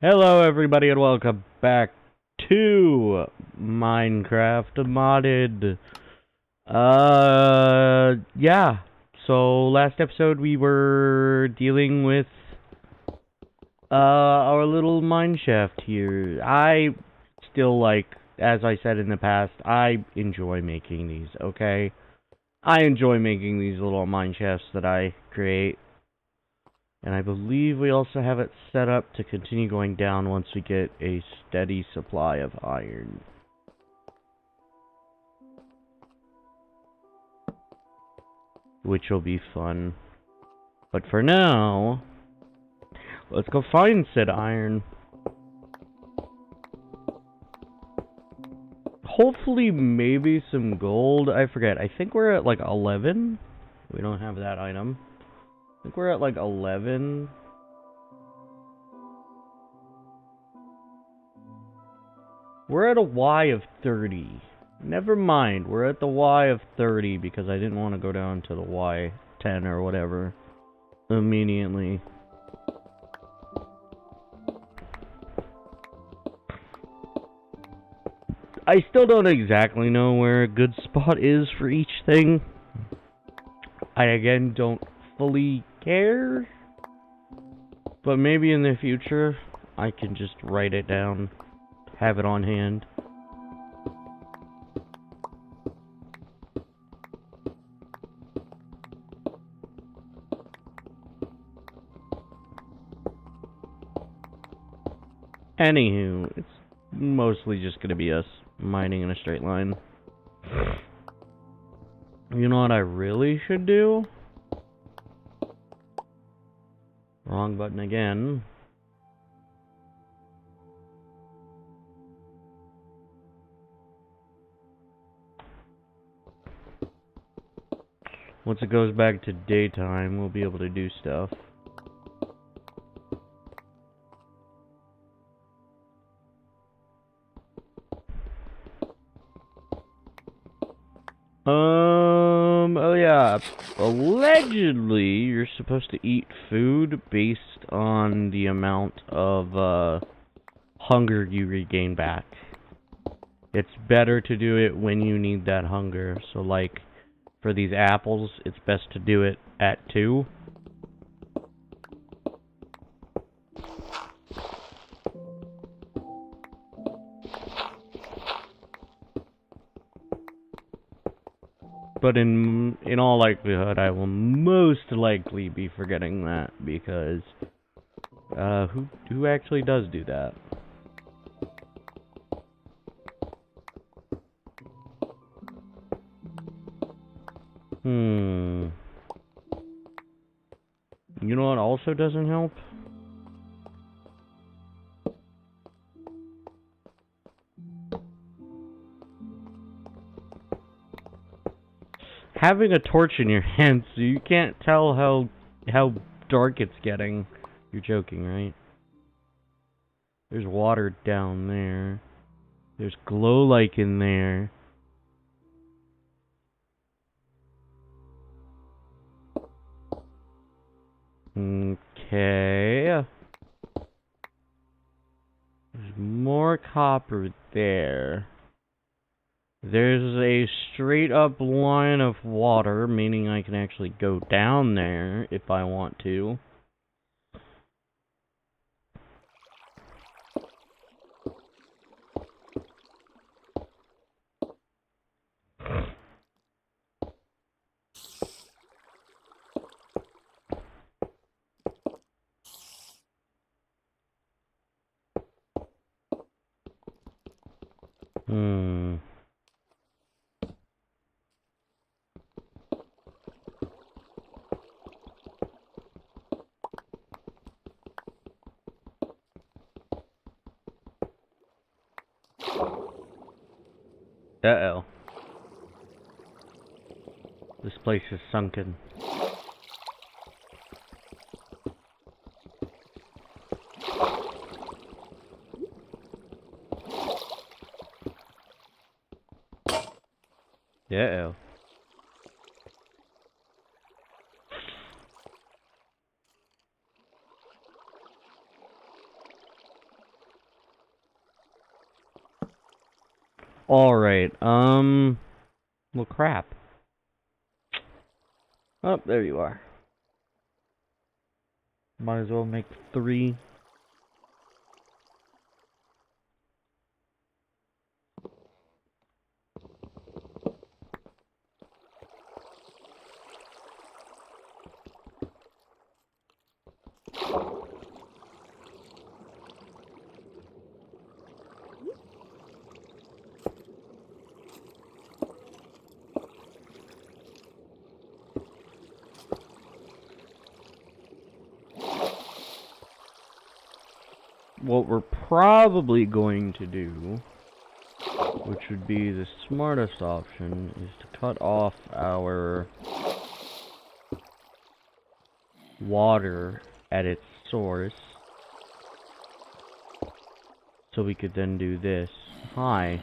Hello, everybody, and welcome back to Minecraft Modded. Yeah. So last episode we were dealing with our little mine shaft here. I still like, as I said in the past, I enjoy making these. Okay, I enjoy making these little mine shafts that I create. And I believe we also have it set up to continue going down once we get a steady supply of iron. Which will be fun. But for now, let's go find said iron. Hopefully maybe some gold. I forget. I think we're at like 11. We don't have that item. I think we're at like 11. We're at a Y of 30. Never mind, we're at the Y of 30 because I didn't want to go down to the Y 10 or whatever immediately. I still don't exactly know where a good spot is for each thing. I again don't fully care, but maybe in the future I can just write it down, have it on hand. Anywho, it's mostly just gonna be us mining in a straight line. You know what I really should do? Wrong button again. Once it goes back to daytime, we'll be able to do stuff. Oh yeah. Allegedly, you're supposed to eat food based on the amount of, hunger you regain back. It's better to do it when you need that hunger. So, like, for these apples, it's best to do it at 2. But in all likelihood, I will most likely be forgetting that because who actually does do that? You know what also doesn't help? Having a torch in your hand so you can't tell how dark it's getting. You're joking, right? There's water down there. There's glow like in there. Okay. There's more copper there. There's a straight up line of water, meaning I can actually go down there if I want to. Uh-oh. This place is sunken. Uh-oh. Alright, well, crap. Oh, there you are. Might as well make 3. What we're probably going to do, which would be the smartest option, is to cut off our water at its source, so we could then do this. Hi.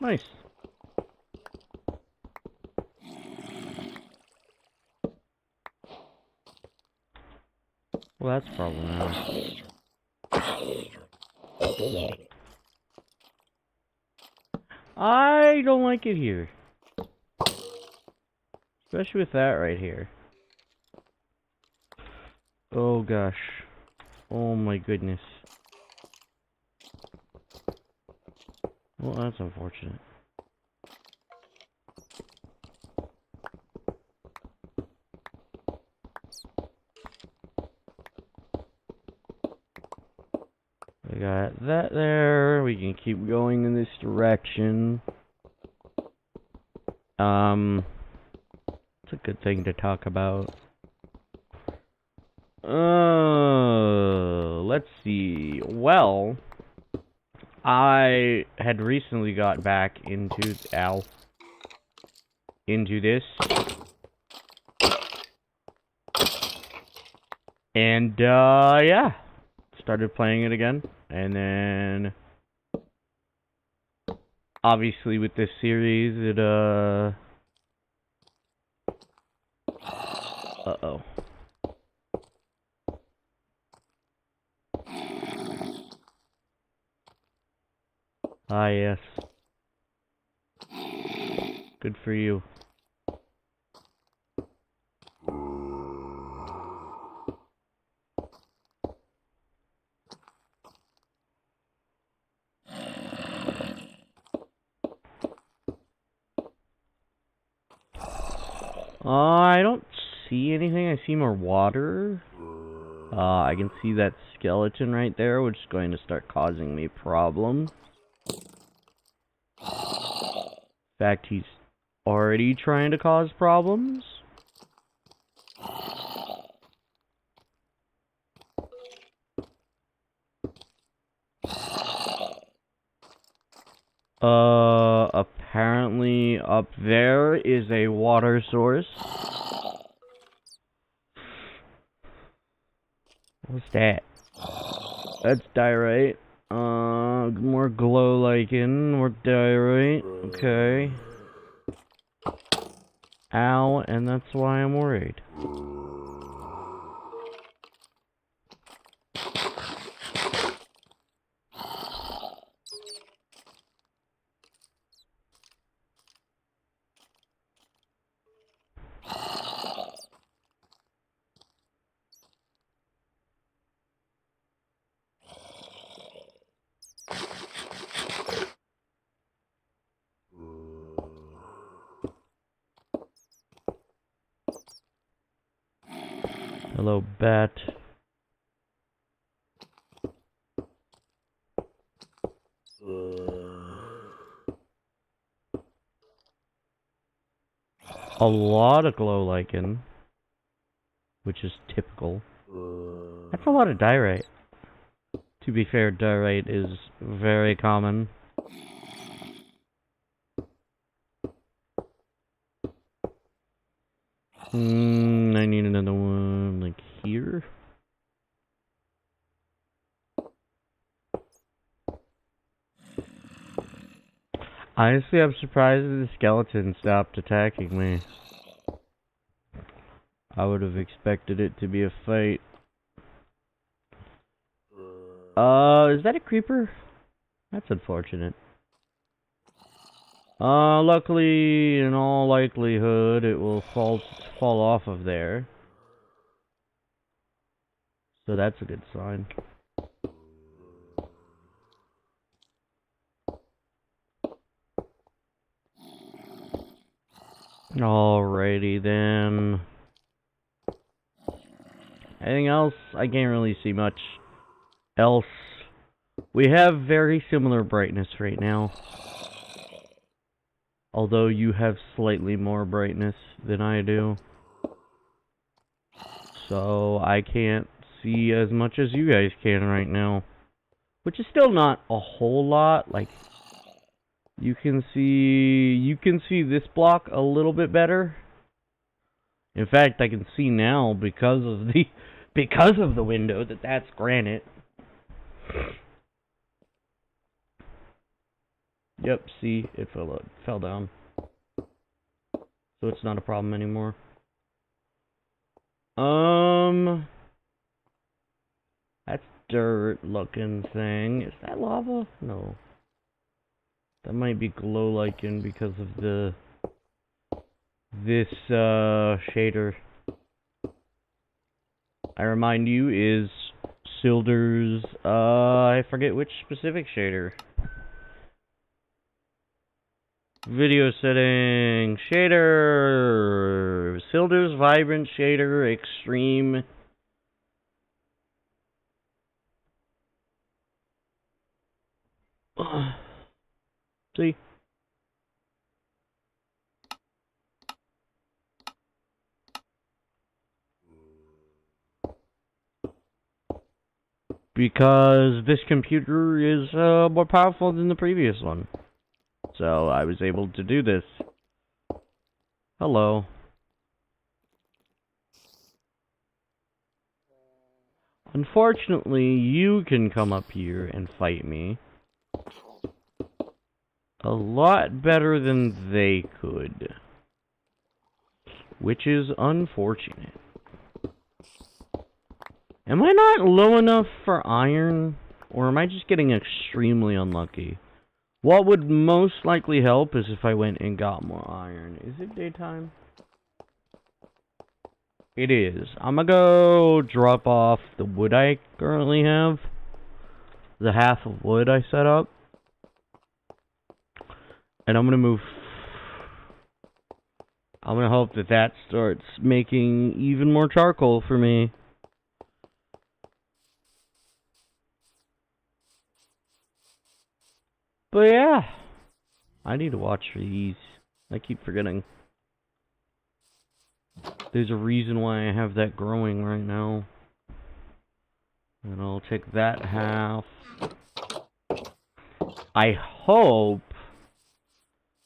Nice. Well, that's problematic. I don't like it here. Especially with that right here. Oh gosh. Oh my goodness. Well, that's unfortunate. We got that there. We can keep going in this direction. It's a good thing to talk about. Let's see. Well, I had recently got back into this. And yeah. Started playing it again. And then obviously with this series it uh-oh. Ah, yes. Good for you. I don't see anything. I see more water. I can see that skeleton right there, which is going to start causing me problems. In fact, he's already trying to cause problems. Apparently up there is a water source. What's that? That's diorite. More glow lichen, more diorite. Okay. Ow, and that's why I'm worried. Hello, bat. A lot of glow lichen, which is typical. That's a lot of diorite. To be fair, diorite is very common. I need another one, like here. Honestly, I'm surprised that the skeleton stopped attacking me. I would have expected it to be a fight. Is that a creeper? That's unfortunate. Luckily, in all likelihood, it will fall off of there. So that's a good sign. Alrighty then. Anything else? I can't really see much else. We have very similar brightness right now. Although you have slightly more brightness than I do. So I can't see as much as you guys can right now. Which is still not a whole lot. Like, you can see this block a little bit better. In fact, I can see now because of the window that that's granite. Yep, see, it fell down. So it's not a problem anymore. That's dirt looking thing. Is that lava? No. That might be glow lichen because of this shader. I remind you is Silder's I forget which specific shader. Video setting, shader, Silder's Vibrant Shader Extreme. See? Because this computer is more powerful than the previous one. So I was able to do this. Hello. Unfortunately, you can come up here and fight me. A lot better than they could. Which is unfortunate. Am I not low enough for iron? Or am I just getting extremely unlucky? What would most likely help is if I went and got more iron. Is it daytime? It is. I'm gonna go drop off the wood I currently have. The half of wood I set up. And I'm gonna move. I'm gonna hope that that starts making even more charcoal for me. But yeah. I need to watch for these. I keep forgetting. There's a reason why I have that growing right now. And I'll take that half. I hope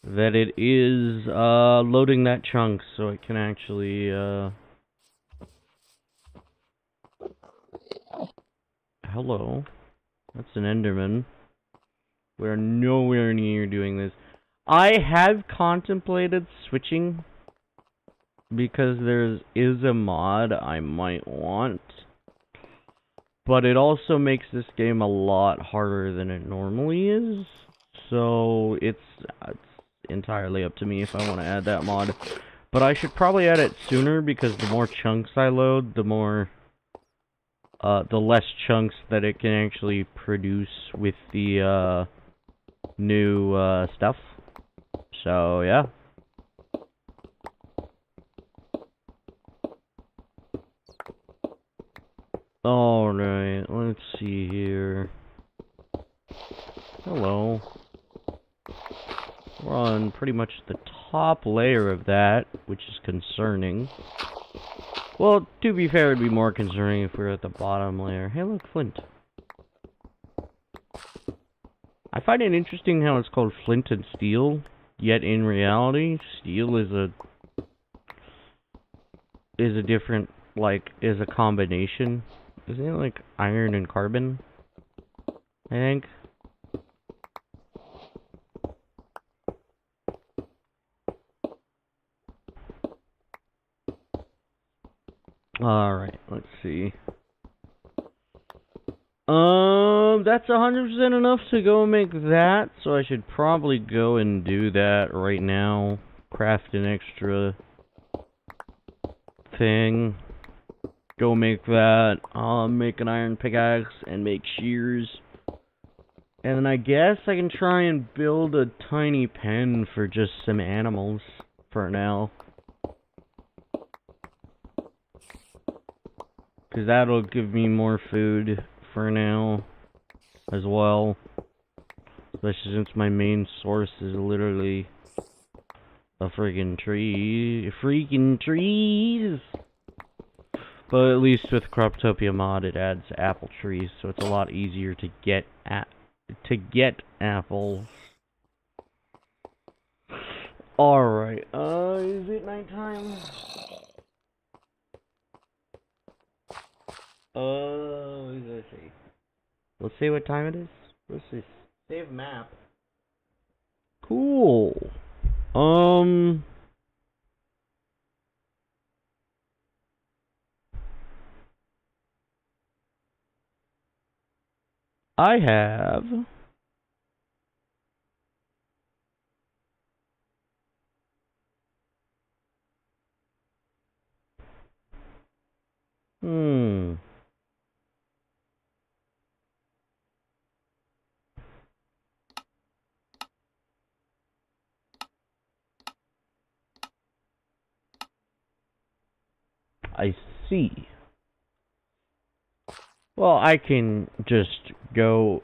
that it is loading that chunk so it can actually hello. That's an Enderman. We're nowhere near doing this. I have contemplated switching because there is a mod I might want. But it also makes this game a lot harder than it normally is. So it's entirely up to me if I want to add that mod. But I should probably add it sooner because the more chunks I load, the less chunks that it can actually produce with the new stuff. So yeah. Alright, let's see here. Hello. We're on pretty much the top layer of that, which is concerning. Well, to be fair, it'd be more concerning if we were at the bottom layer. Hey, look, flint. I find it interesting how it's called flint and steel, yet in reality, steel is a different, like, is a combination. Isn't it like iron and carbon? I think. Alright, let's see. That's 100% enough to go make that, so I should probably go and do that right now. Craft an extra thing. Go make that. Make an iron pickaxe and make shears. And then I guess I can try and build a tiny pen for just some animals for now. Because that'll give me more food for now as well. Especially since my main source is literally a freaking tree. Freaking trees! But at least with Croptopia mod it adds apple trees, so it's a lot easier to get apples. Alright, is it nighttime? Let's see. Let's see what time it is. Let's see. Save map. Cool. I have I see. Well, I can just go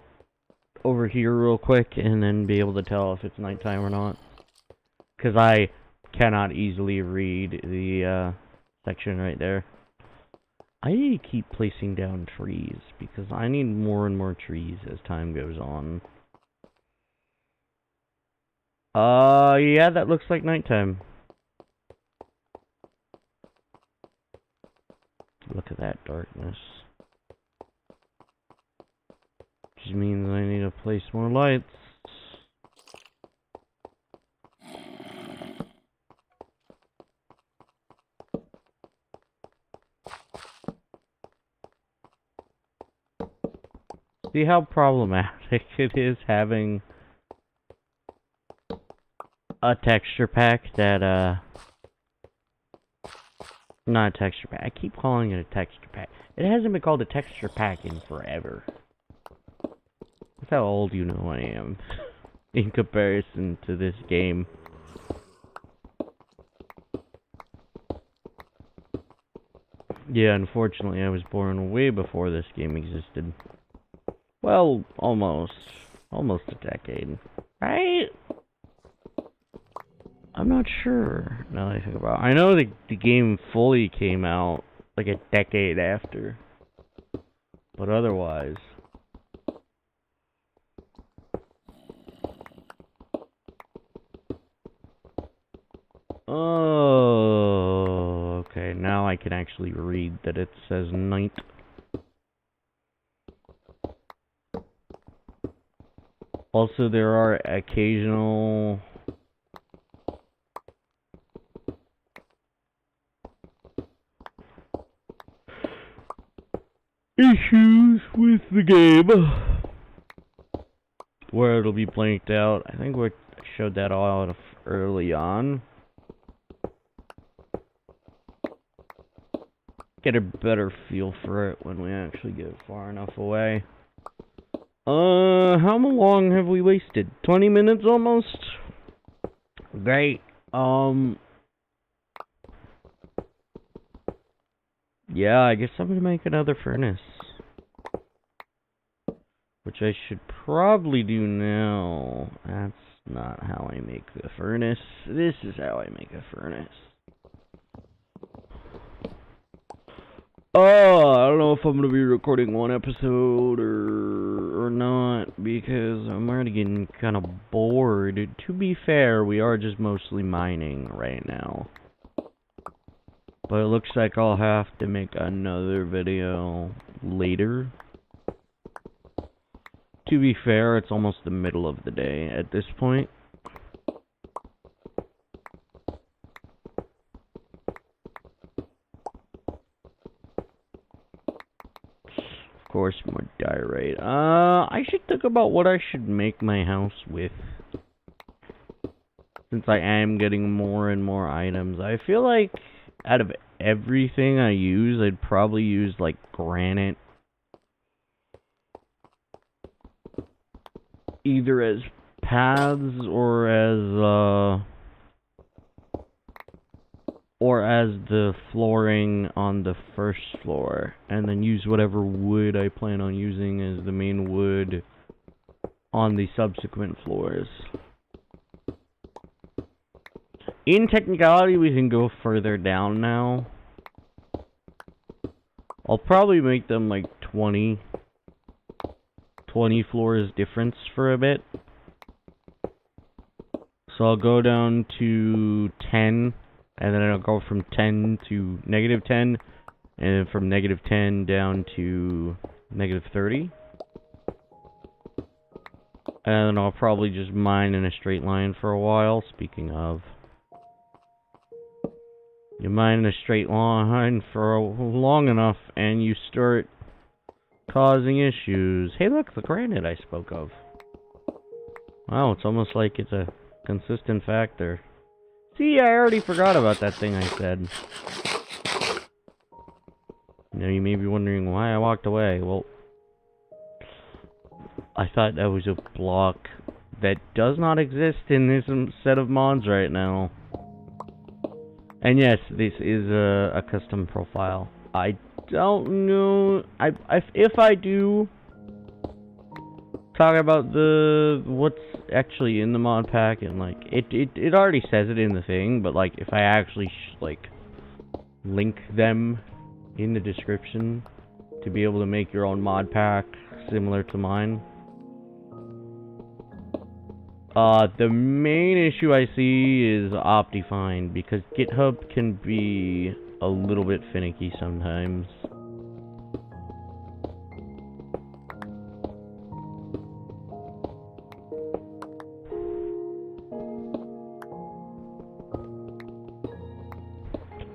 over here real quick and then be able to tell if it's nighttime or not. Because I cannot easily read the section right there. I need to keep placing down trees because I need more and more trees as time goes on. Yeah, that looks like nighttime. Look at that darkness. Which means I need to place more lights. See how problematic it is having a texture pack that, not a texture pack. I keep calling it a texture pack. It hasn't been called a texture pack in forever. That's how old you know I am in comparison to this game. Yeah, unfortunately, I was born way before this game existed. Well, almost. Almost a decade. Right? I'm not sure, now that I think about it. I know the game fully came out like a decade after. But otherwise... Oh, okay, now I can actually read that it says night. Also, there are occasional... issues with the game where it'll be blanked out. I think we showed that all out early on. Get a better feel for it when we actually get far enough away. How long have we wasted? 20 minutes almost? Great. Yeah, I guess I'm gonna make another furnace. Which I should probably do now. That's not how I make the furnace. This is how I make a furnace. Oh, I don't know if I'm gonna be recording one episode or not, because I'm already getting kind of bored. To be fair, we are just mostly mining right now. But it looks like I'll have to make another video later. To be fair, it's almost the middle of the day at this point. reinforce more diorite. I should think about what I should make my house with. Since I am getting more and more items. I feel like out of everything I use, I'd probably use like granite. Either as paths or as the flooring on the first floor, and then use whatever wood I plan on using as the main wood on the subsequent floors. In technicality, we can go further down now. I'll probably make them like 20 floors difference for a bit. So I'll go down to 10, and then I'll go from 10 to -10, and from -10 down to -30. And then I'll probably just mine in a straight line for a while. Speaking of, you mine in a straight line for long enough, and you start causing issues. Hey look, the granite I spoke of. Wow, it's almost like it's a consistent factor. See, I already forgot about that thing I said. Now you may be wondering why I walked away. Well, I thought that was a block that does not exist in this set of mods right now. And yes, this is a custom profile. I don't know. If I do talk about what's actually in the mod pack, and like it already says it in the thing, but like if I actually like link them in the description to be able to make your own mod pack similar to mine. The main issue I see is Optifine, because GitHub can be a little bit finicky sometimes.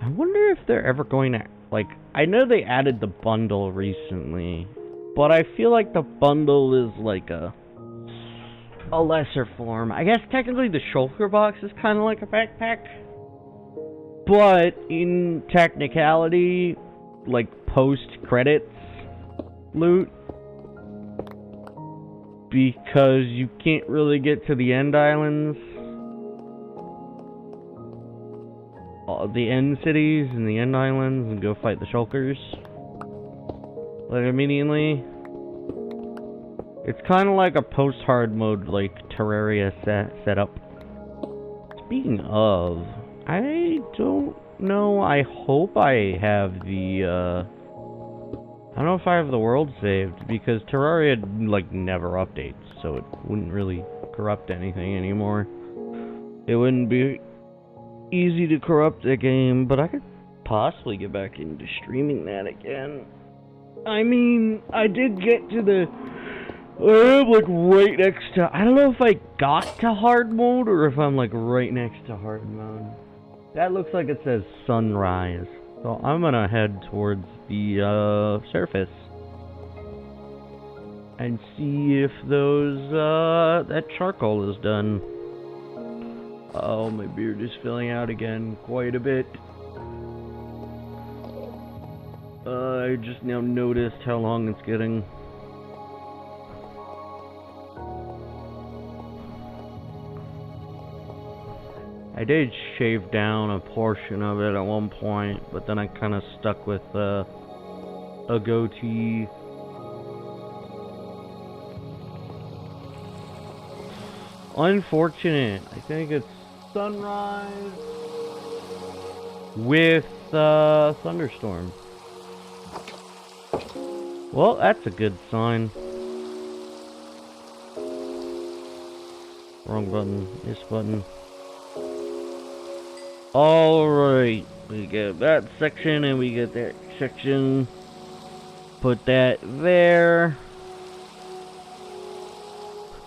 I wonder if they're ever going to, like, I know they added the bundle recently, but I feel like the bundle is like a lesser form. I guess technically the shulker box is kind of like a backpack, but in technicality, like post-credits loot, because you can't really get to the end islands, the end cities and the end islands, and go fight the shulkers like immediately. It's kind of like a post-hard mode, like Terraria setup. Speaking of, I don't know. I hope I have the. I don't know if I have the world saved, because Terraria like never updates, so it wouldn't really corrupt anything anymore. It wouldn't be easy to corrupt a game, but I could possibly get back into streaming that again. I mean, I did get to the. Like right next to, I don't know if I got to hard mode or if I'm like right next to hard mode. That looks like it says sunrise. So I'm gonna head towards the surface and see if that charcoal is done. Oh, my beard is filling out again quite a bit. I just now noticed how long it's getting. I did shave down a portion of it at one point, but then I kind of stuck with a goatee. Unfortunate. I think it's sunrise with thunderstorm. Well, that's a good sign. Wrong button. This button. Alright, we get that section and we get that section. Put that there.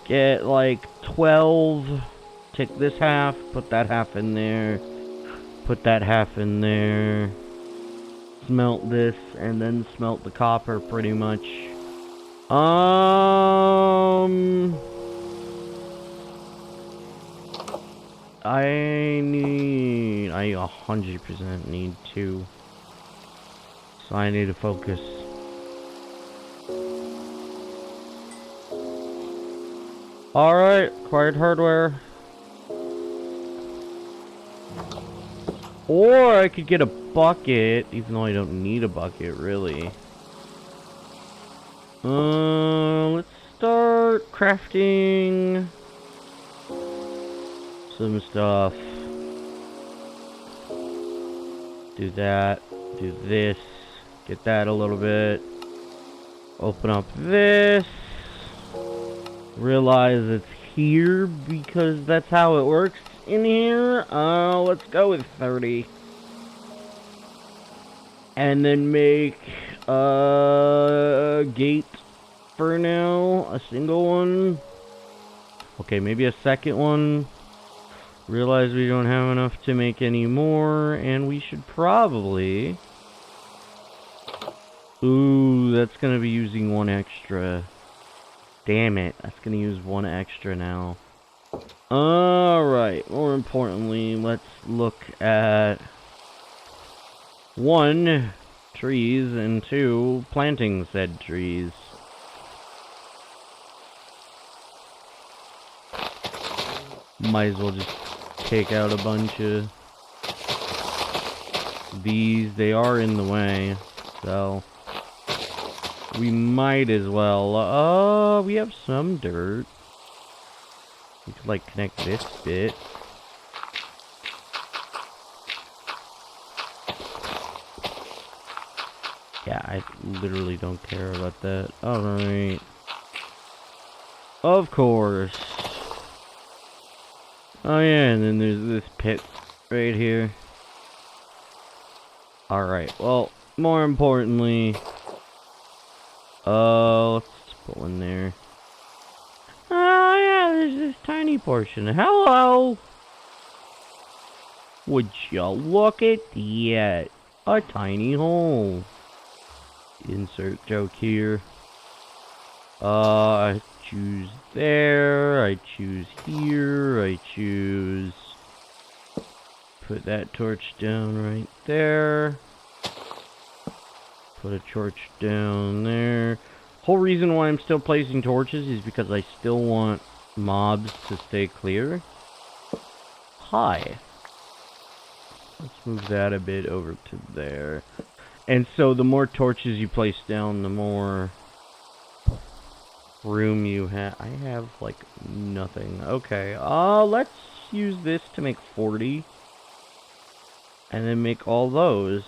Get like 12. Take this half, put that half in there. Put that half in there. Smelt this and then smelt the copper pretty much. I 100% need to. So I need to focus. Alright, acquired hardware. Or I could get a bucket, even though I don't need a bucket, really. Let's start crafting some stuff. Do that, do this, get that a little bit. Open up this. Realize it's here because that's how it works in here. Let's go with 30. And then make a gate for now. A single one. Okay, maybe a second one. Realize we don't have enough to make any more, and we should probably... Ooh, that's gonna be using one extra. Damn it, that's gonna use one extra now. Alright, more importantly, let's look at 1, trees, and 2, planting said trees. Might as well just take out a bunch of these. They are in the way, so we might as well. We have some dirt. We could, like, connect this bit. Yeah, I literally don't care about that. Alright. Of course. Oh yeah, and then there's this pit right here. Alright, well, more importantly... let's put one there. Oh yeah, there's this tiny portion. Hello! Would you look at that? A tiny hole. Insert joke here. I choose there, I choose here, I choose... Put that torch down right there. Put a torch down there. Whole reason why I'm still placing torches is because I still want mobs to stay clear. Hi. Let's move that a bit over to there. And so the more torches you place down, the more room you have. I have like nothing. Okay, let's use this to make 40. And then make all those.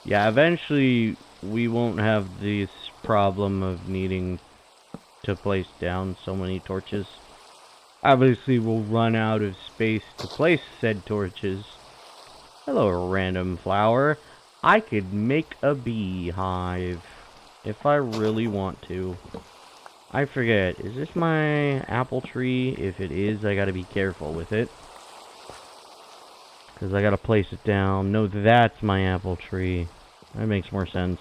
Yeah, eventually we won't have this problem of needing to place down so many torches. Obviously we'll run out of space to place said torches. Hello, random flower. I could make a beehive if I really want to. I forget, is this my apple tree? If it is, I gotta be careful with it. Because I gotta place it down. No, that's my apple tree. That makes more sense.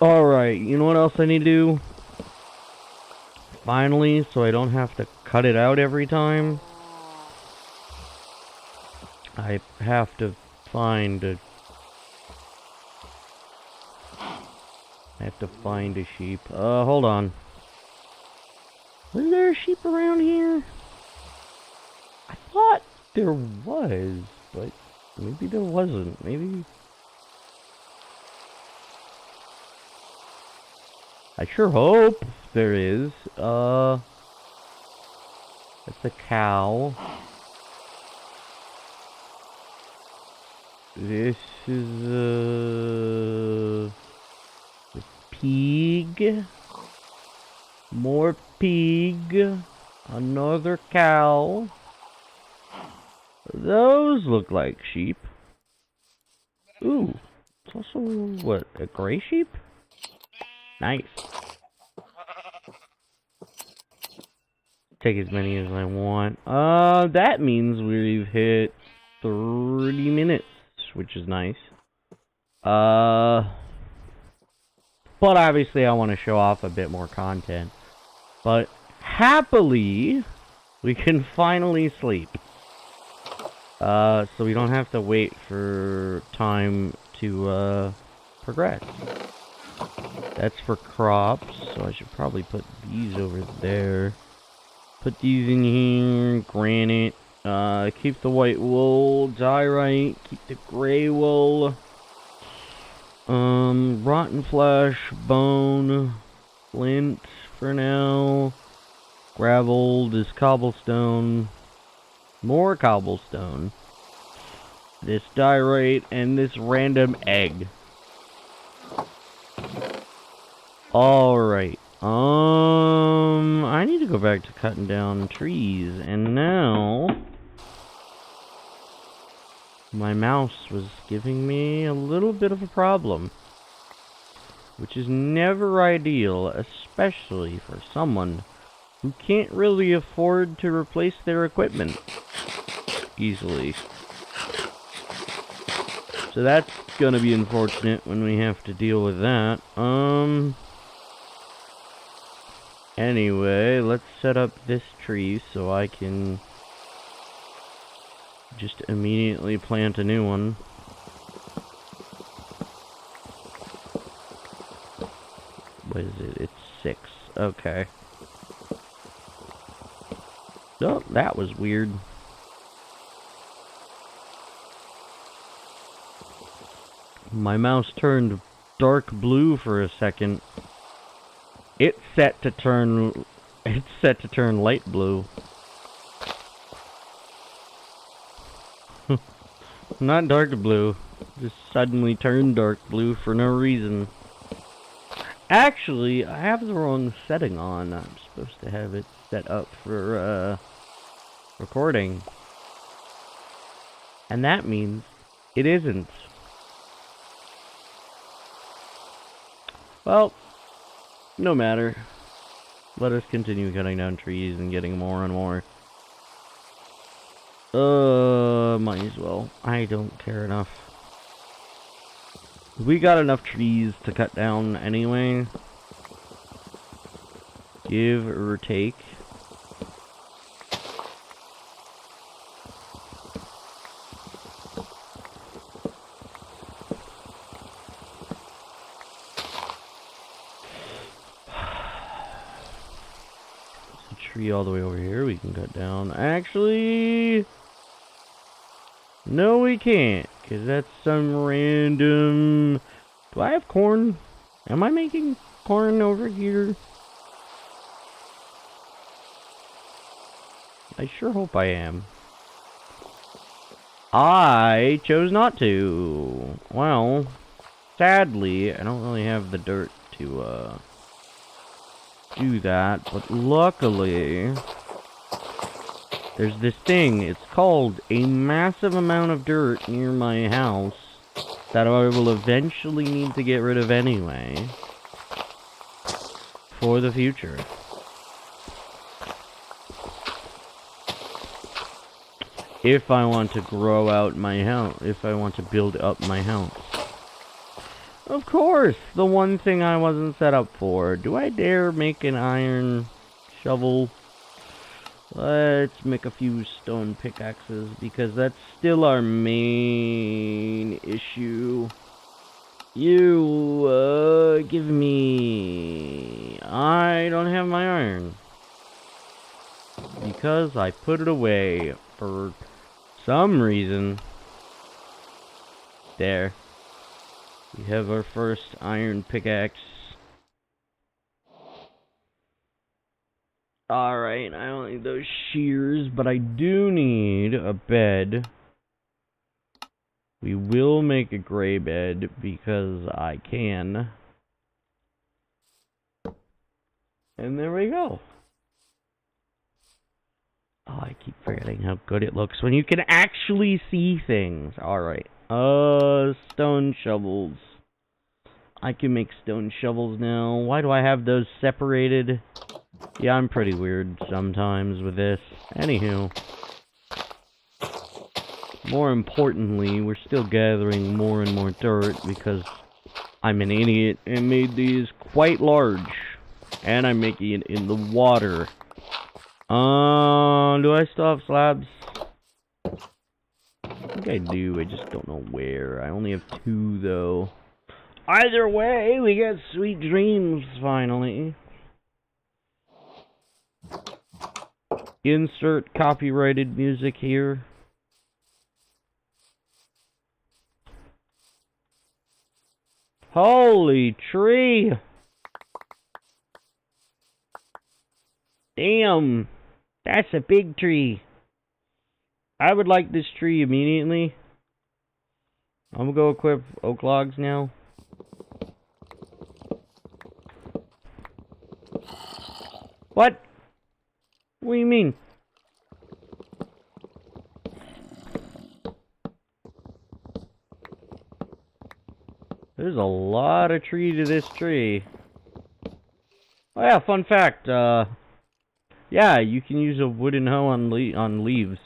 Alright, you know what else I need to do? Finally, so I don't have to cut it out every time. I have to find a... I have to find a sheep. Hold on. Was there a sheep around here? I thought there was, but maybe there wasn't. Maybe... I sure hope there is. That's a cow. This is a pig. More pig. Another cow. Those look like sheep. Ooh, it's also, what, a gray sheep? Nice. Take as many as I want. That means we've hit 30 minutes, which is nice. But obviously I want to show off a bit more content. But happily, we can finally sleep. So we don't have to wait for time to progress. That's for crops, so I should probably put these over there. Put these in here, granite. Keep the white wool, diorite, keep the gray wool. Rotten flesh, bone, flint for now. Gravel, this cobblestone. More cobblestone. This diorite, and this random egg. Alright. I need to go back to cutting down trees, and now my mouse was giving me a little bit of a problem, which is never ideal, especially for someone who can't really afford to replace their equipment easily. So that's gonna be unfortunate when we have to deal with that. Anyway, let's set up this tree so I can just immediately plant a new one. What is it? It's 6. Okay. Oh, that was weird. My mouse turned dark blue for a second. It's set to turn light blue. Not dark blue. Just suddenly turned dark blue for no reason. Actually, I have the wrong setting on. I'm supposed to have it set up for recording. And that means it isn't. Well, no matter. Let us continue cutting down trees and getting more and more. Might as well. I don't care enough. We got enough trees to cut down anyway. Give or take. Tree all the way over here we can cut down. Actually, no we can't, because that's some random... Do I have corn? Am I making corn over here? I sure hope I am. I chose not to. Well, sadly, I don't really have the dirt to, do that, but luckily there's this thing, it's called a massive amount of dirt near my house that I will eventually need to get rid of anyway for the future. If I want to grow out my house, if I want to build up my house. Of course, the one thing I wasn't set up for. Do I dare make an iron shovel? Let's make a few stone pickaxes, because that's still our main issue. You, give me... I don't have my iron. Because I put it away for some reason. There. We have our first iron pickaxe. Alright, I don't need those shears, but I do need a bed. We will make a gray bed because I can. And there we go. Oh, I keep forgetting how good it looks when you can actually see things. Alright. Stone shovels. I can make stone shovels now. Why do I have those separated? Yeah, I'm pretty weird sometimes with this. Anywho. more importantly, we're still gathering more and more dirt because I'm an idiot and made these quite large. And I'm making it in the water. Do I still have slabs? I think I do, I just don't know where. I only have 2, though. Either way, we got sweet dreams, finally. Insert copyrighted music here. Holy tree! Damn! That's a big tree. I would like this tree immediately. I'm gonna go equip oak logs now. What? What do you mean? There's a lot of tree to this tree. Oh yeah, fun fact, yeah, you can use a wooden hoe on leaves.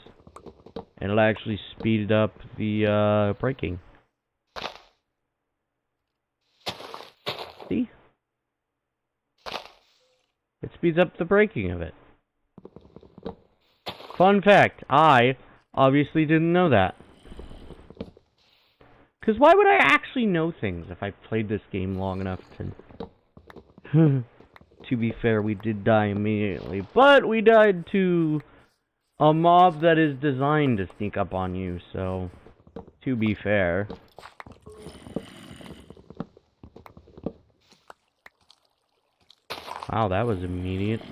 And it'll actually speed up the, breaking. See? It speeds up the breaking of it. Fun fact, I obviously didn't know that. Because why would I actually know things if I played this game long enough to... To be fair, we did die immediately. But we died to a mob that is designed to sneak up on you, so... To be fair. Wow, that was immediate.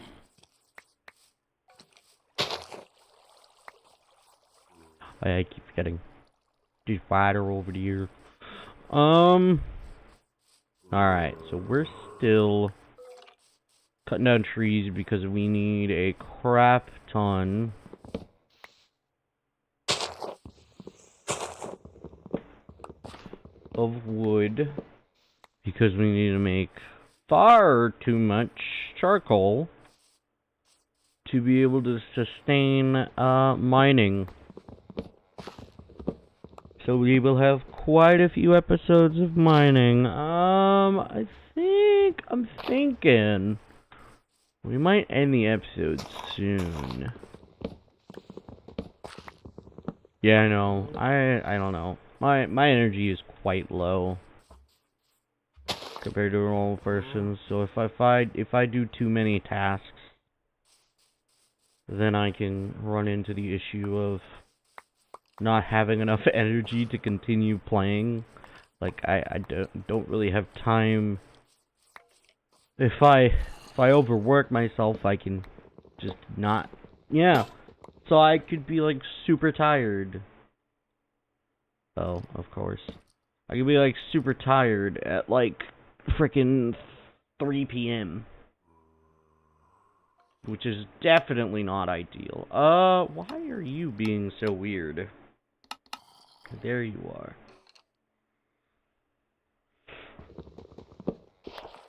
I keep forgetting. Dude, spider over here. Alright, so we're still cutting down trees because we need a crap ton of wood because we need to make far too much charcoal to be able to sustain mining. So we will have quite a few episodes of mining. I'm thinking we might end the episode soon. Yeah, I know. I don't know. My energy is quite low compared to a normal person. So if I do too many tasks, then I can run into the issue of not having enough energy to continue playing. Like I don't really have time. If I overwork myself, I can just not. Yeah. So I could be like super tired. Oh, of course. I could be like super tired at like frickin' 3 p.m. Which is definitely not ideal. Why are you being so weird? There you are.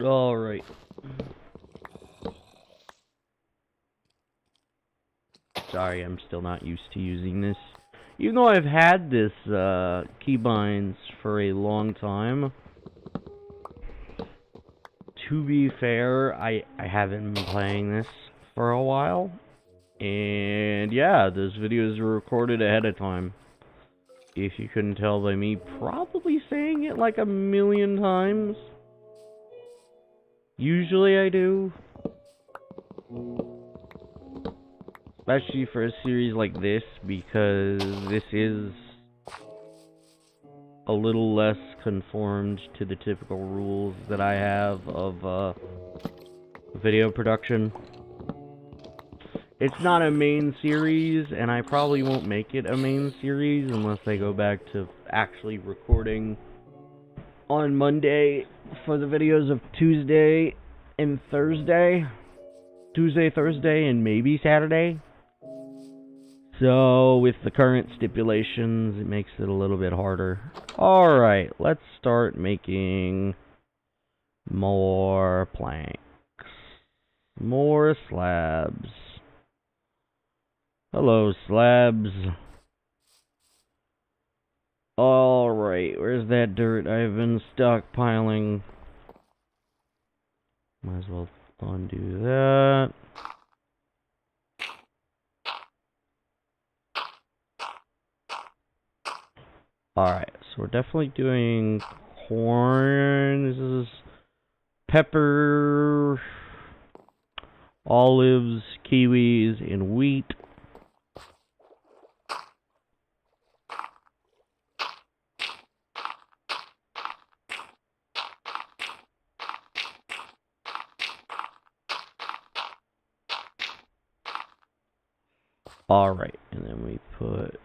Alright. Sorry, I'm still not used to using this. Even though I've had this, keybinds for a long time. To be fair, I haven't been playing this for a while. And yeah, those videos were recorded ahead of time. If you couldn't tell by me probably saying it like a million times. Usually I do. Especially for a series like this, because this is a little less conformed to the typical rules that I have of video production. It's not a main series, and I probably won't make it a main series unless I go back to actually recording on Monday for the videos of Tuesday and Thursday. Tuesday, Thursday, and maybe Saturday. So, with the current stipulations, it makes it a little bit harder. Alright, let's start making more planks. More slabs. Hello, slabs. Alright, where's that dirt I've been stockpiling? Might as well undo that. Alright, so we're definitely doing corn. This is pepper, olives, kiwis, and wheat. Alright, and then we put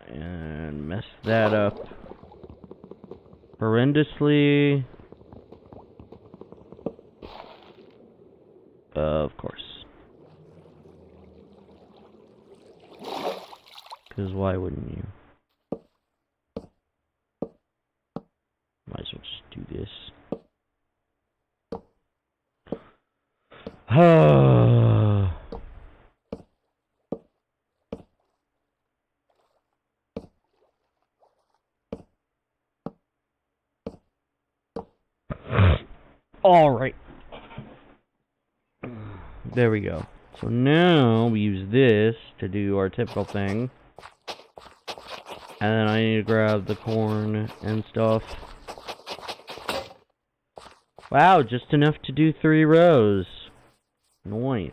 and mess that up horrendously. Of course. Because why wouldn't you? Might as well just do this. Alright. There we go. So now we use this to do our typical thing. And then I need to grab the corn and stuff. Wow, just enough to do 3 rows. Nice.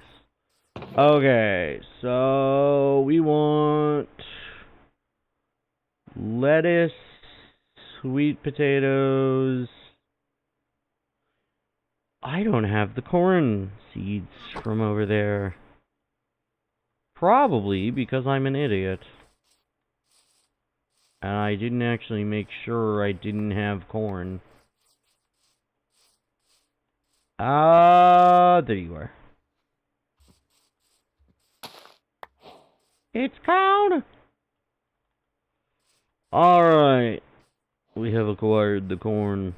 Okay, so we want lettuce, sweet potatoes. I don't have the corn seeds from over there. Probably because I'm an idiot. And I didn't actually make sure I didn't have corn. There you are. It's count! Alright. We have acquired the corn.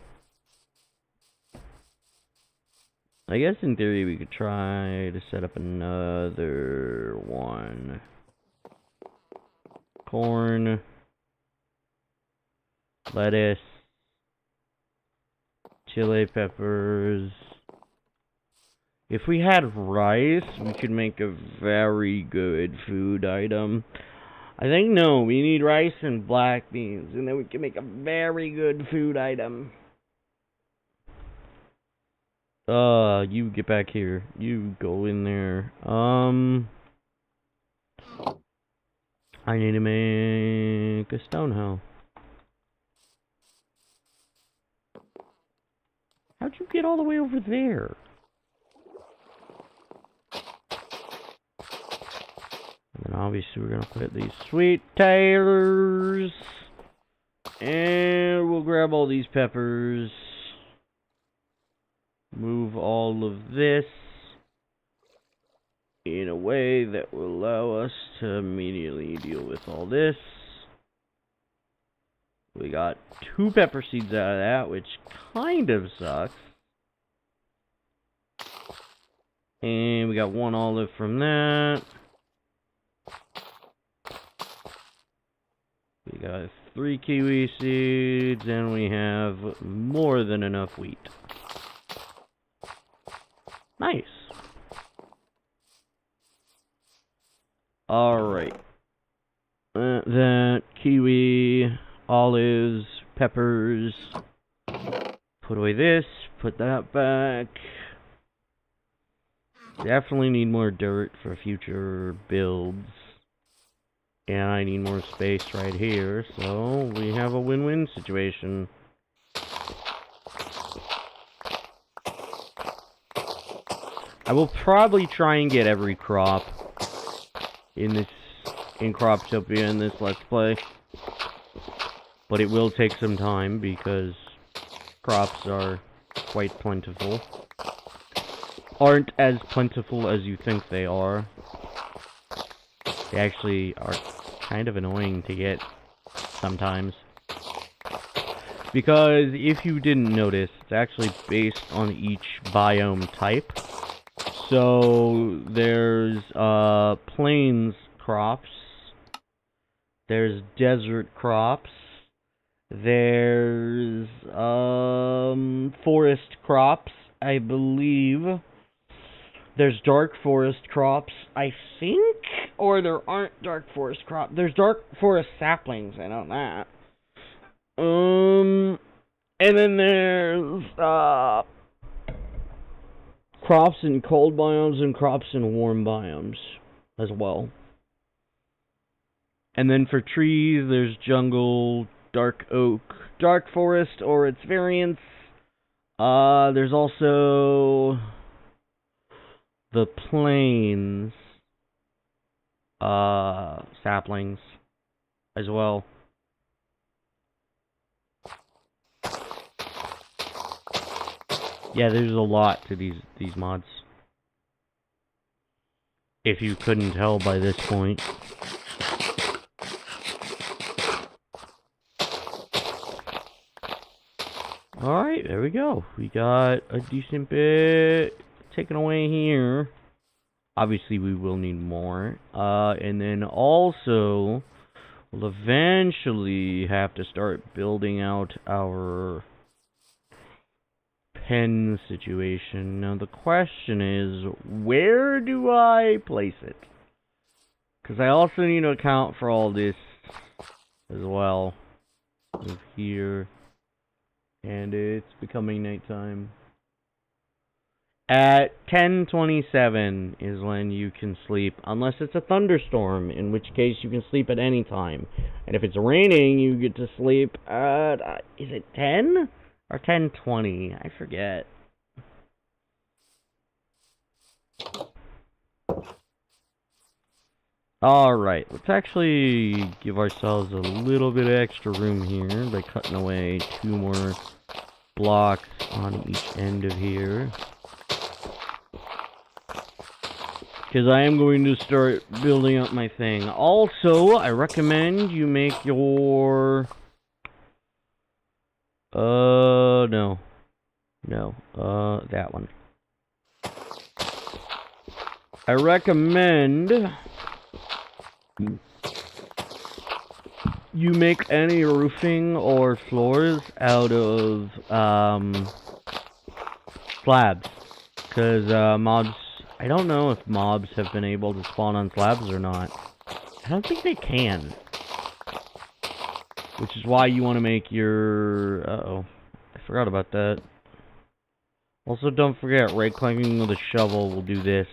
I guess in theory we could try to set up another one. Corn. Lettuce. Chili peppers. If we had rice, we could make a very good food item. I think no, we need rice and black beans, and then we can make a very good food item. You get back here. You go in there. I need to make a stone hoe. How'd you get all the way over there? And then obviously we're gonna put these sweet taters. And we'll grab all these peppers. Move all of this in a way that will allow us to immediately deal with all this. We got 2 pepper seeds out of that, which kind of sucks. And we got 1 olive from that. We got 3 kiwi seeds, and we have more than enough wheat. Nice. Alright. That, kiwi, olives, peppers. Put away this, put that back. Definitely need more dirt for future builds. And I need more space right here, so we have a win-win situation. I will probably try and get every crop in Croptopia in this Let's Play. But it will take some time because crops are quite plentiful. Aren't as plentiful as you think they are. They actually are kind of annoying to get sometimes. Because if you didn't notice, it's actually based on each biome type. So there's plains crops, there's desert crops, There's forest crops, I believe. There's dark forest crops, I think, or there aren't dark forest crops. There's dark forest saplings, I know that. And then there's crops in cold biomes and crops in warm biomes as well. And then for trees, there's jungle, dark oak, dark forest, or its variants. There's also the plains saplings as well. Yeah, there's a lot to these mods. If you couldn't tell by this point. Alright, there we go. We got a decent bit taken away here. Obviously, we will need more. And then also, we'll eventually have to start building out our pen situation. Now, the question is, where do I place it? Because I also need to account for all this as well. Move here. And it's becoming nighttime. At 10:27 is when you can sleep, unless it's a thunderstorm, in which case you can sleep at any time. And if it's raining, you get to sleep at, is it 10? Or 10:20? I forget. Alright, let's actually give ourselves a little bit of extra room here by cutting away 2 more blocks on each end of here. Because I am going to start building up my thing. Also, I recommend you make your... no. No. That one. I recommend... you make any roofing or floors out of, slabs. Because, mobs... I don't know if mobs have been able to spawn on slabs or not. I don't think they can. Which is why you want to make your... Uh-oh. I forgot about that. Also, don't forget, right-clicking with a shovel will do this.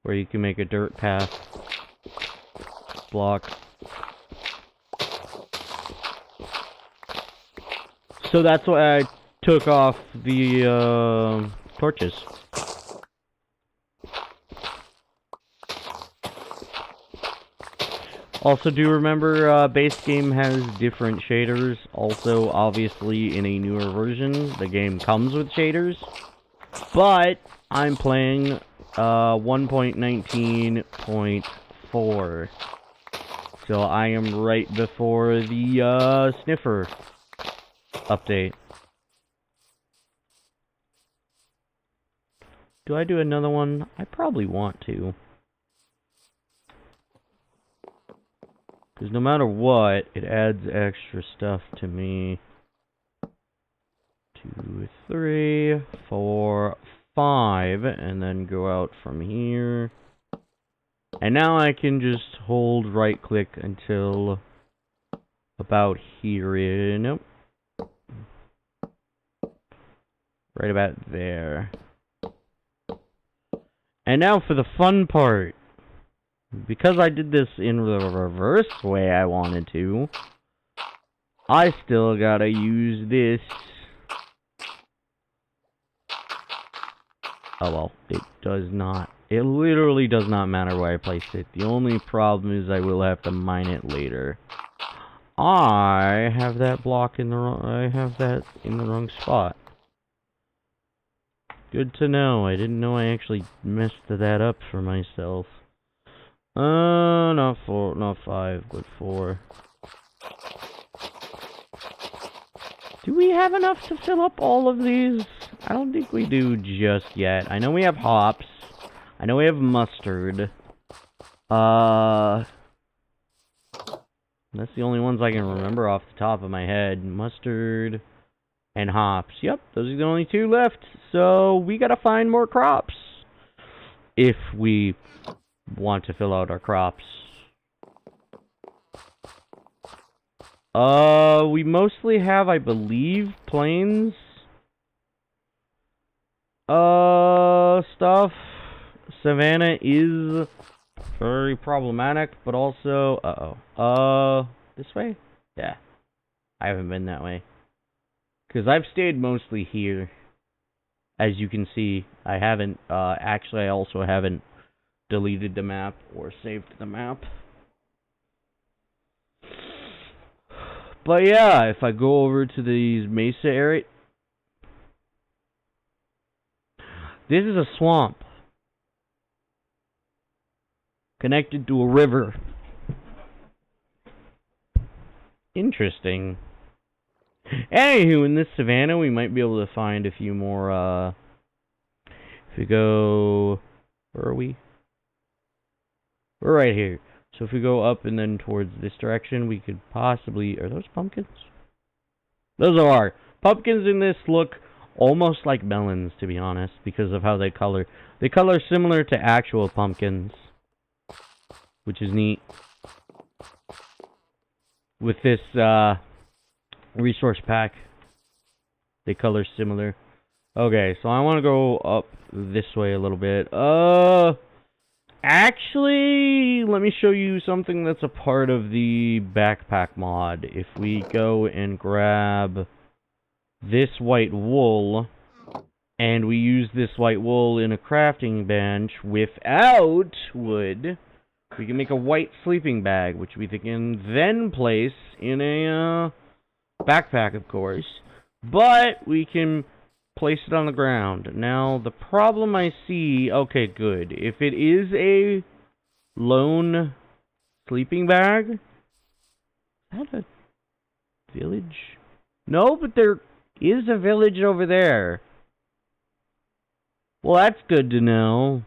Where you can make a dirt path. Block. So that's why I took off the, torches. Also, do remember, base game has different shaders. Also, obviously, in a newer version, the game comes with shaders. But, I'm playing, 1.19.4. So, I am right before the, sniffer update. Do I do another one? I probably want to. Because no matter what, it adds extra stuff to me. 2, 3, 4, 5, and then go out from here. And now I can just hold right click until about here. Nope. Right about there. And now for the fun part. Because I did this in the reverse way I wanted to, I still gotta use this. Oh well, it does not. It literally does not matter where I place it. The only problem is I will have to mine it later. I have that block in the wrong... I have that in the wrong spot. Good to know. I didn't know I actually messed that up for myself. Not 4, not 5, but 4. Do we have enough to fill up all of these? I don't think we do just yet. I know we have hops. I know we have mustard. That's the only ones I can remember off the top of my head. Mustard and hops. Yep, those are the only two left. So we gotta find more crops if we want to fill out our crops. We mostly have, I believe, plains stuff. Savannah is very problematic, but also this way? Yeah. I haven't been that way. Because I've stayed mostly here. As you can see, I haven't, actually I also haven't deleted the map or saved the map. But yeah, if I go over to these mesa area, this is a swamp connected to a river. Interesting. Anywho, in this savannah, we might be able to find a few more, if we go, where are we? We're right here. So if we go up and then towards this direction, we could possibly, are those pumpkins? Those are. Pumpkins in this look almost like melons, to be honest, because of how they color. They color similar to actual pumpkins, which is neat. With this, resource pack, they color similar. Okay, so I want to go up this way a little bit. Actually, let me show you something that's a part of the backpack mod. If we go and grab this white wool, and we use this white wool in a crafting bench without wood, we can make a white sleeping bag, which we can then place in a backpack, of course. But we can place it on the ground. Now, the problem I see... Okay, good. If it is a lone sleeping bag... Is that a village? No, but there is a village over there. Well, that's good to know.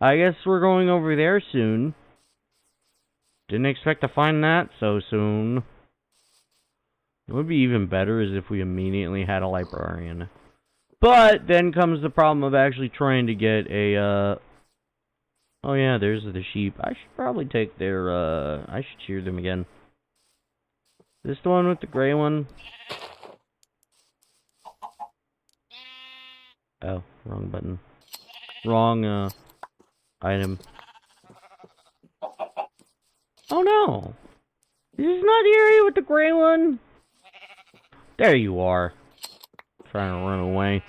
I guess we're going over there soon. Didn't expect to find that so soon. It would be even better is if we immediately had a librarian. But then comes the problem of actually trying to get a, oh yeah, there's the sheep. I should probably take their, I should shear them again. Is this the one with the gray one? Oh, wrong button. Wrong, item. Oh no! This is not the area with the gray one? There you are. Trying to run away.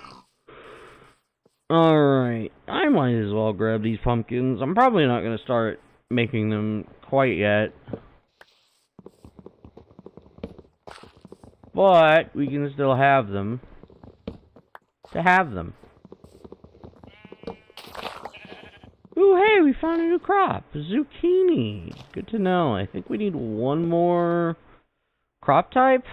Alright, I might as well grab these pumpkins. I'm probably not going to start making them quite yet. But we can still have them. Ooh, hey, we found a new crop. Zucchini. Good to know. I think we need one more crop type.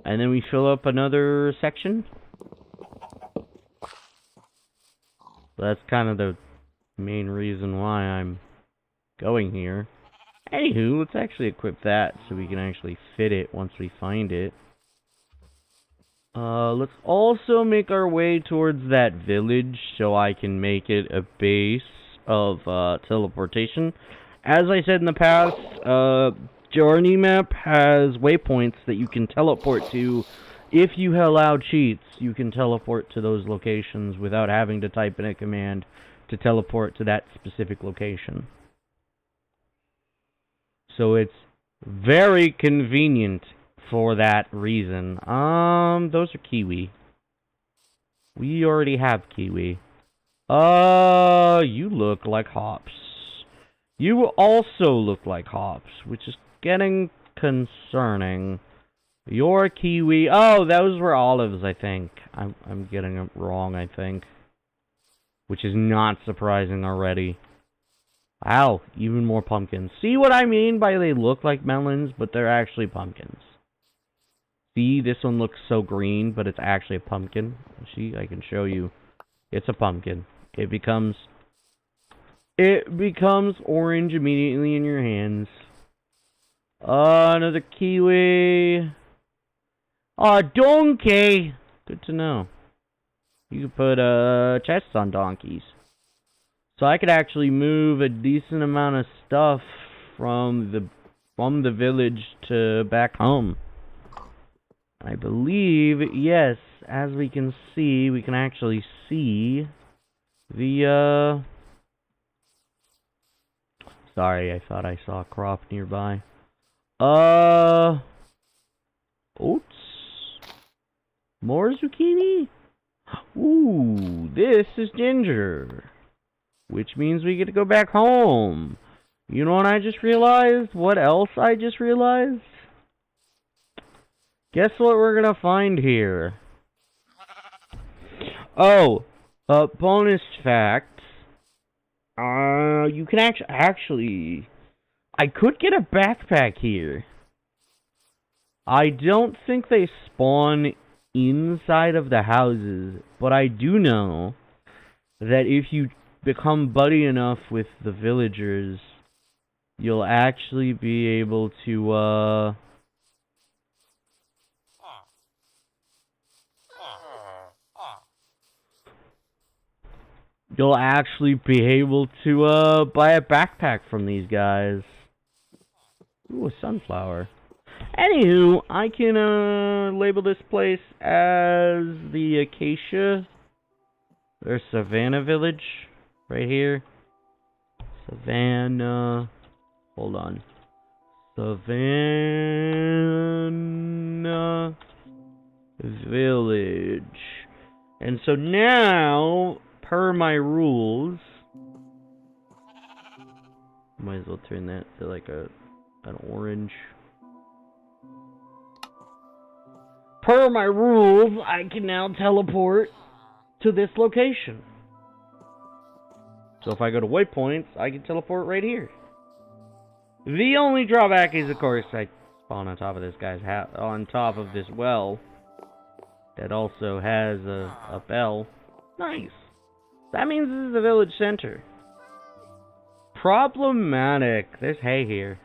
And then we fill up another section. That's kind of the main reason why I'm going here. Anywho, let's actually equip that so we can actually fit it once we find it. Let's also make our way towards that village so I can make it a base of teleportation. As I said in the past, Journey Map has waypoints that you can teleport to. If you allow cheats, you can teleport to those locations without having to type in a command to teleport to that specific location. So it's very convenient for that reason. Those are kiwi. We already have kiwi. You look like hops. You also look like hops, which is getting concerning. Your kiwi... Oh, those were olives, I think. I'm getting it wrong, I think. Which is not surprising already. Wow, even more pumpkins. See what I mean by they look like melons, but they're actually pumpkins. See, this one looks so green, but it's actually a pumpkin. See, I can show you. It's a pumpkin. It becomes it becomes orange immediately in your hands. Another kiwi. Donkey! Good to know. You could put, chests on donkeys. So I could actually move a decent amount of stuff from the village to back home. I believe, yes, as we can see, we can actually see the, sorry, I thought I saw a crop nearby. Oats? More zucchini? Ooh, this is ginger. Which means we get to go back home. You know what I just realized? What else I just realized? Guess what we're gonna find here? Oh, bonus fact. You can actually... I could get a backpack here. I don't think they spawn inside of the houses, but I do know that if you become buddy enough with the villagers, you'll actually be able to, you'll actually be able to, buy a backpack from these guys. Ooh, a sunflower. Anywho, I can, label this place as the Acacia, or Savannah Village, right here. Savannah, hold on. Savannah Village. And so now, per my rules, might as well turn that to like an orange. Per my rules, I can now teleport to this location. So if I go to waypoints, I can teleport right here. The only drawback is, of course, I spawn on top of this guy's house, on top of this well that also has a bell. Nice. That means this is the village center. Problematic. There's hay here.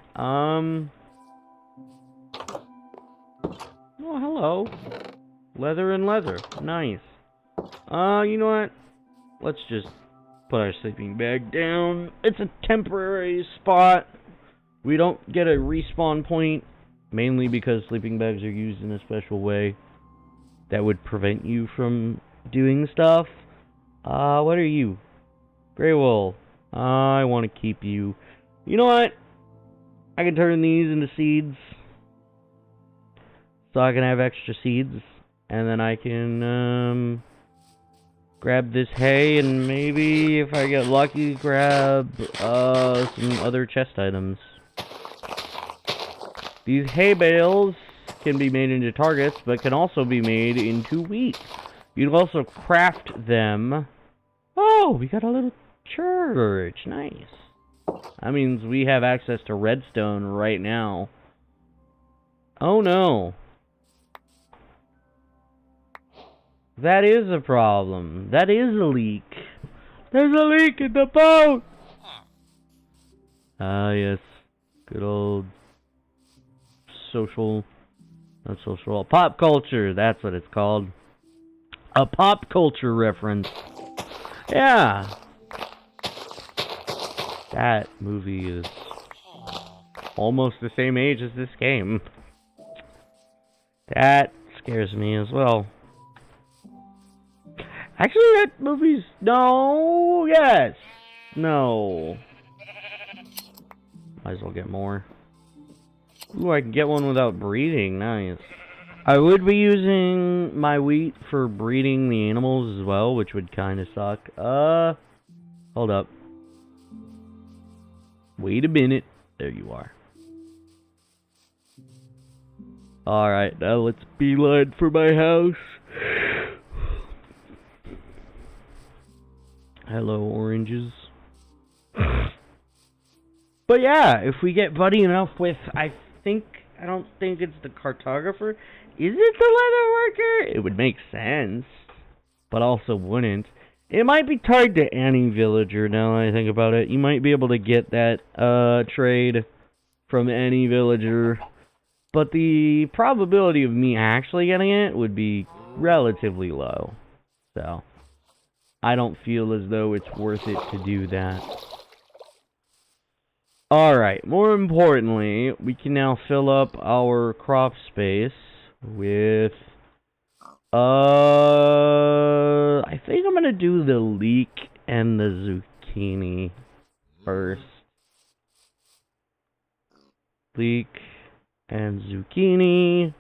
Oh, hello. Leather and leather. Nice. You know what? Let's just put our sleeping bag down. It's a temporary spot. We don't get a respawn point, mainly because sleeping bags are used in a special way that would prevent you from doing stuff. What are you? Grey wool. I want to keep you. You know what? I can turn these into seeds. So I can have extra seeds. And then I can, grab this hay and maybe, if I get lucky, grab, some other chest items. These hay bales can be made into targets, but can also be made into wheat. You can also craft them. Oh, we got a little church. Nice. That means we have access to redstone right now. Oh no. That is a problem. That is a leak. There's a leak in the boat! Ah, yes. Good old pop culture. That's what it's called. A pop culture reference. Yeah. That movie is almost the same age as this game. That scares me as well. Actually, that movie's... No, yes. No. Might as well get more. Ooh, I can get one without breeding. Nice. I would be using my wheat for breeding the animals as well, which would kind of suck. Hold up. Wait a minute. There you are. Alright, now let's beeline for my house. Hello, oranges. But yeah, if we get buddy enough with, I don't think it's the cartographer. Is it the leather worker? It would make sense, but also wouldn't. It might be tied to any villager now that I think about it. You might be able to get that trade from any villager, but the probability of me actually getting it would be relatively low. So, I don't feel as though it's worth it to do that. Alright, more importantly, we can now fill up our crop space with... I think I'm gonna do the leek and the zucchini first. Leek and zucchini.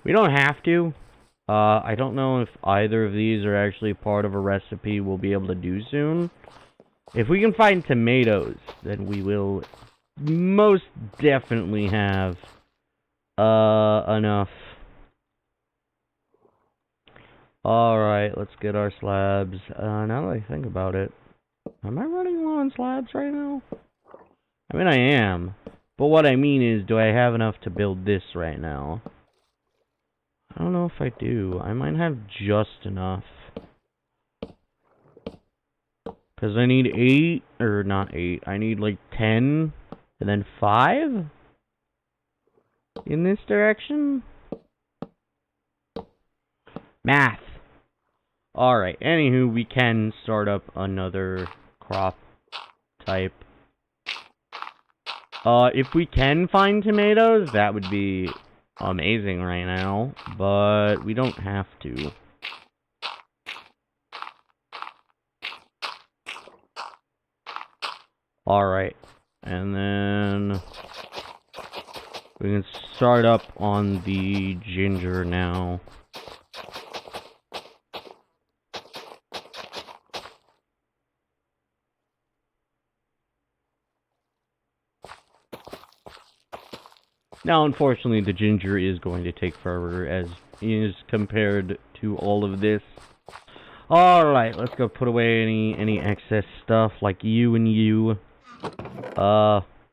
We don't have to. I don't know if either of these are actually part of a recipe we'll be able to do soon. If we can find tomatoes, then we will most definitely have enough. Alright, let's get our slabs. Now that I think about it, am I running low on slabs right now? I mean, I am. But what I mean is, do I have enough to build this right now? I don't know if I do. I might have just enough. Because I need 8, or not 8, I need like 10, and then 5? In this direction? Math! Alright, anywho, we can start up another crop type. If we can find tomatoes, that would be amazing right now, but we don't have to. Alright, and then we can start up on the ginger now. Now, unfortunately, the ginger is going to take forever as is compared to all of this. Alright, let's go put away any excess stuff like you and you.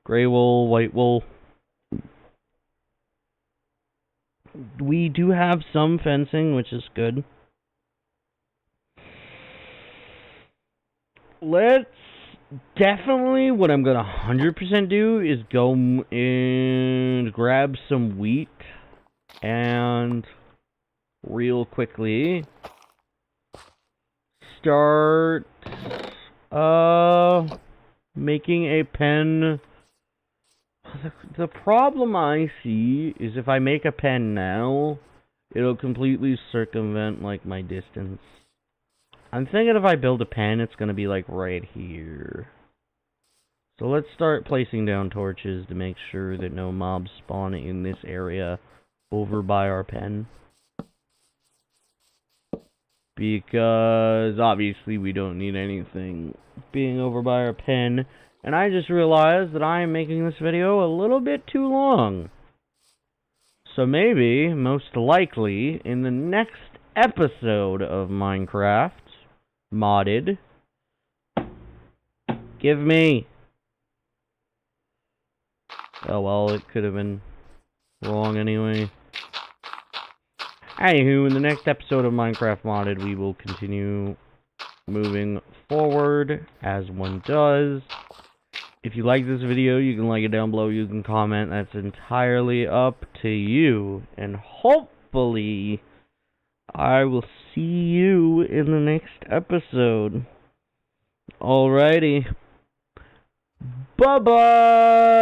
Gray wool, white wool. We do have some fencing, which is good. Let's definitely, what I'm gonna 100% do is go and grab some wheat and real quickly start making a pen. The problem I see is if I make a pen now, it'll completely circumvent like my distance. I'm thinking if I build a pen, it's gonna be like right here. So let's start placing down torches to make sure that no mobs spawn in this area over by our pen. Because obviously we don't need anything being over by our pen. And I just realized that I am making this video a little bit too long. So maybe, most likely, in the next episode of Minecraft Modded, give me... Oh well, it could have been wrong anyway. Anywho, in the next episode of Minecraft Modded, we will continue moving forward as one does. If you like this video, you can like it down below, you can comment, that's entirely up to you. And hopefully, I will see you in the next episode. Alrighty. Bye-bye!